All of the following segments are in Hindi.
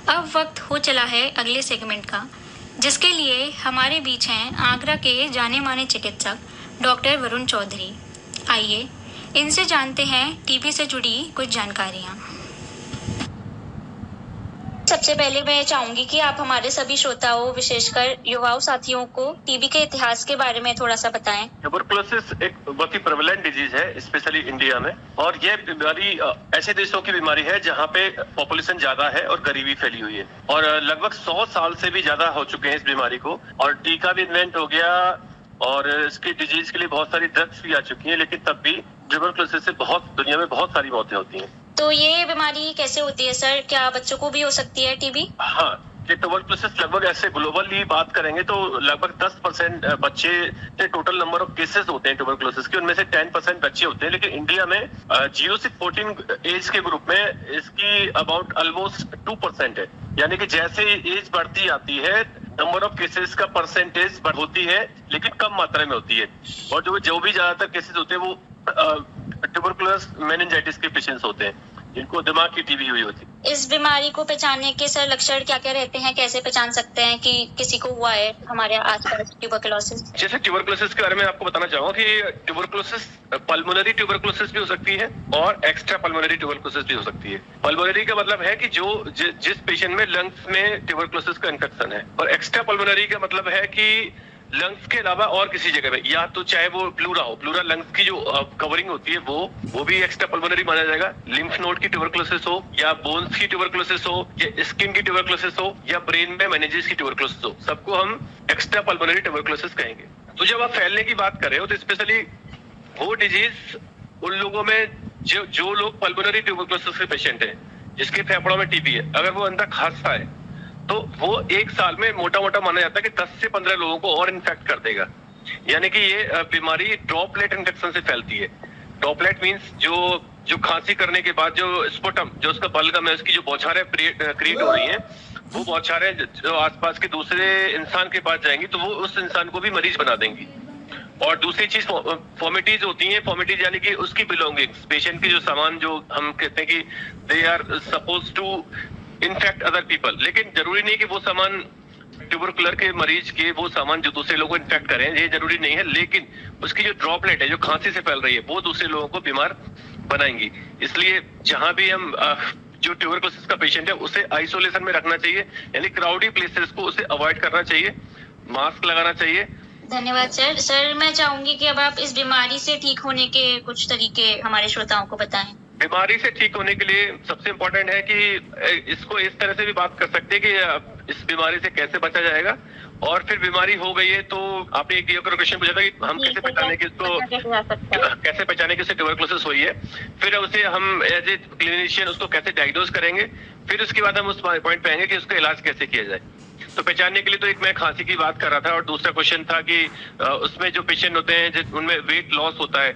अब वक्त हो चला है अगले सेगमेंट का, जिसके लिए हमारे बीच हैं आगरा के जाने माने चिकित्सक डॉक्टर वरुण चौधरी। आइए इनसे जानते हैं टीबी से जुड़ी कुछ जानकारियाँ। सबसे पहले मैं चाहूंगी कि आप हमारे सभी श्रोताओं, विशेषकर युवाओं साथियों को टीबी के इतिहास के बारे में थोड़ा सा बताएं। ट्यूबरकुलोसिस एक बहुत ही प्रेवलेंट डिजीज है, स्पेशली इंडिया में, और यह बीमारी ऐसे देशों की बीमारी है जहां पे पॉपुलेशन ज्यादा है और गरीबी फैली हुई है, और लगभग 100 साल से भी ज्यादा हो चुके हैं इस बीमारी को, और टीका भी इन्वेंट हो गया और इसकी डिजीज के लिए बहुत सारी ड्रग्स भी आ चुकी है, लेकिन तब भी ट्यूबरकुलोसिस से दुनिया में बहुत सारी मौतें होती हैं। तो ये बीमारी कैसे होती है सर? क्या बच्चों को भी हो सकती है टीबी? हाँ, ये ट्यूबरकुलोसिस लगभग ऐसे ग्लोबली बात करेंगे तो लगभग 10% बच्चे से टोटल नंबर ऑफ केसेस होते हैं ट्यूबरकुलोसिस के, उनमें से 10% बच्चे होते हैं। लेकिन इंडिया में 0 से 14 एज के ग्रुप में इसकी अबाउट ऑलमोस्ट 2% है, यानी कि जैसे एज बढ़ती आती है नंबर ऑफ केसेस का परसेंटेज होती है, लेकिन कम मात्रा में होती है। और जो भी ज्यादातर केसेस होते हैं वो ट्यूबरकुलस मेनिंजाइटिस के पेशेंट्स होते हैं, जिनको दिमाग की टीबी हुई होती है। इस बीमारी को पहचानने के सर लक्षण क्या क्या रहते हैं? कैसे पहचान सकते हैं कि किसी को हुआ है हमारे आसपास ट्यूबरकुलोसिस? जैसे ट्यूबरकुलोसिस के बारे में आपको बताना चाहूंगा कि ट्यूबरकुलोसिस पल्मोनरी ट्यूबरकुलोसिस भी हो सकती है और एक्स्ट्रा पल्मोनरी ट्यूबरकुलोसिस भी हो सकती है। पल्मोनरी का मतलब है कि जिस पेशेंट में लंग्स में ट्यूबरकुलोसिस का इन्फेक्शन है, और एक्स्ट्रा पल्मोनरी का मतलब है कि लंग्स के अलावा और किसी जगह में, या तो चाहे वो प्लूरा लंग्स की जो कवरिंग होती है वो भी एक्स्ट्रा पल्मोनरी माना जाएगा। लिम्फ नोड की ट्यूबरकुलोसिस हो, या बोन्स की ट्यूबरकुलोसिस हो, या स्किन की ट्यूबरकुलोसिस हो, या ब्रेन में मेनिंजेस की ट्यूबरकुलोसिस हो, सबको हम एक्स्ट्रा पल्मोनरी ट्यूबरकुलोसिस कहेंगे। तो जब आप फैलने की बात कर रहे हो तो स्पेशली वो डिजीज उन लोगों में जो लोग पल्मोनरी ट्यूबरकुलोसिस के पेशेंट है, जिसके फेफड़ों में टीबी है, अगर वो अंदर खांसता है तो वो एक साल में मोटा माना जाता है कि 10 से 15 लोगों को और इन्फेक्ट कर देगा। यानी कि ये बीमारी ड्रॉपलेट इन्फेक्शन से फैलती है। ड्रॉपलेट मींस जो खांसी करने के बाद जो स्पुटम, जो उसका बलगम है, उसकी जो बौछारें क्रिएट हो रही हैं, वो बौछारें जो आसपास के दूसरे इंसान के पास जाएंगी तो वो उस इंसान को भी मरीज बना देंगी। और दूसरी चीज फॉर्मिटीज होती हैं। फॉर्मिटीज यानी कि उसकी बिलोंगिंग्स, पेशेंट की जो सामान, जो हम कहते हैं कि they are suppose to infect other people, लेकिन जरूरी नहीं कि वो सामान ट्यूबरकुलर के मरीज के वो सामान जो दूसरे लोगों को इन्फेक्ट करें, ये जरूरी नहीं है। लेकिन उसकी जो ड्रॉपलेट है, जो खांसी से फैल रही है, वो दूसरे लोगों को बीमार बनाएंगी। इसलिए जहां भी हम जो ट्यूबरकुलोसिस का पेशेंट है उसे आइसोलेशन में रखना चाहिए, यानी क्राउडी प्लेसेस को उसे अवॉइड करना चाहिए, मास्क लगाना चाहिए। धन्यवाद सर। सर मैं चाहूंगी कि अब आप इस बीमारी से ठीक होने के कुछ तरीके हमारे श्रोताओं को बताएं। बीमारी से ठीक होने के लिए सबसे इम्पोर्टेंट है कि इसको इस तरह से भी बात कर सकते हैं कि इस बीमारी से कैसे बचा जाएगा। और फिर बीमारी हो गई है तो आपने एक क्वेश्चन पूछा था कि हम कैसे पहचाने कि उसे ट्यूबरकुलोसिस हुई है, फिर उसे हम एज ए क्लिनिशियन उसको कैसे डायग्नोज करेंगे, फिर उसके बाद हम उस पॉइंट पे आएंगे कि उसका इलाज कैसे किया जाए। तो पहचानने के लिए तो एक मैं खांसी की बात कर रहा था, और दूसरा क्वेश्चन था कि उसमें जो पेशेंट होते हैं उनमें वेट लॉस होता है,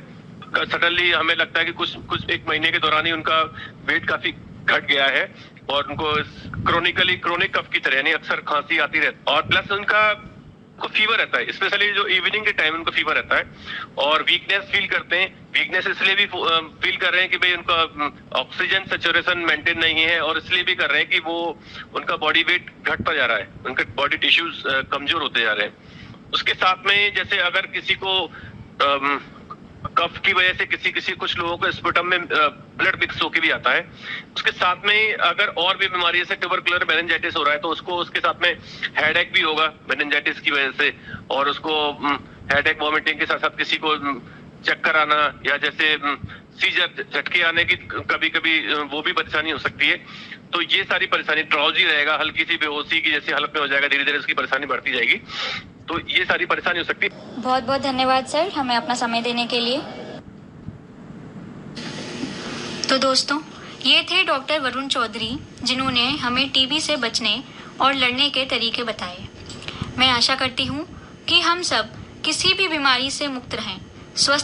सडनली हमें लगता है कि कुछ एक महीने के दौरान ही उनका वेट काफी घट गया है, और उनको क्रोनिक कफ की तरह, यानी अक्सर खांसी आती रहती है, और प्लस उनका फीवर रहता है, स्पेशली जो इवनिंग के टाइम उनको फीवर रहता है, और वीकनेस फील करते हैं। वीकनेस इसलिए भी फील कर रहे हैं कि भाई उनका ऑक्सीजन सैचुरेशन मेंटेन नहीं है, और इसलिए भी कर रहे हैं कि वो उनका बॉडी वेट घटता जा रहा है, उनके बॉडी टिश्यूज कमजोर होते जा रहे हैं। उसके साथ में जैसे अगर किसी को कफ की वजह से कुछ लोगों को स्पुटम में ब्लड मिक्स होके भी आता है। उसके साथ में अगर और भी बीमारी जैसे ट्यूबरकुलर मेनिंजाइटिस हो रहा है तो उसके साथ में हेडेक भी होगा मेनिंजाइटिस की वजह से, और उसको हेडेक, वॉमिटिंग के साथ साथ किसी को चक्कर आना, या जैसे सीजर, झटके आने की कभी कभी वो भी परेशानी हो सकती है। तो ये सारी परेशानी, ड्राउजी रहेगा, हल्की सी बेहोशी की जैसे हालत में हो जाएगा, धीरे धीरे उसकी परेशानी बढ़ती जाएगी। तो ये सारी परेशानी हो सकती है। बहुत बहुत धन्यवाद सर, हमें अपना समय देने के लिए। तो दोस्तों, ये थे डॉक्टर वरुण चौधरी, जिन्होंने हमें टीबी से बचने और लड़ने के तरीके बताए। मैं आशा करती हूँ कि हम सब किसी भी बीमारी से मुक्त रहें, स्वस्थ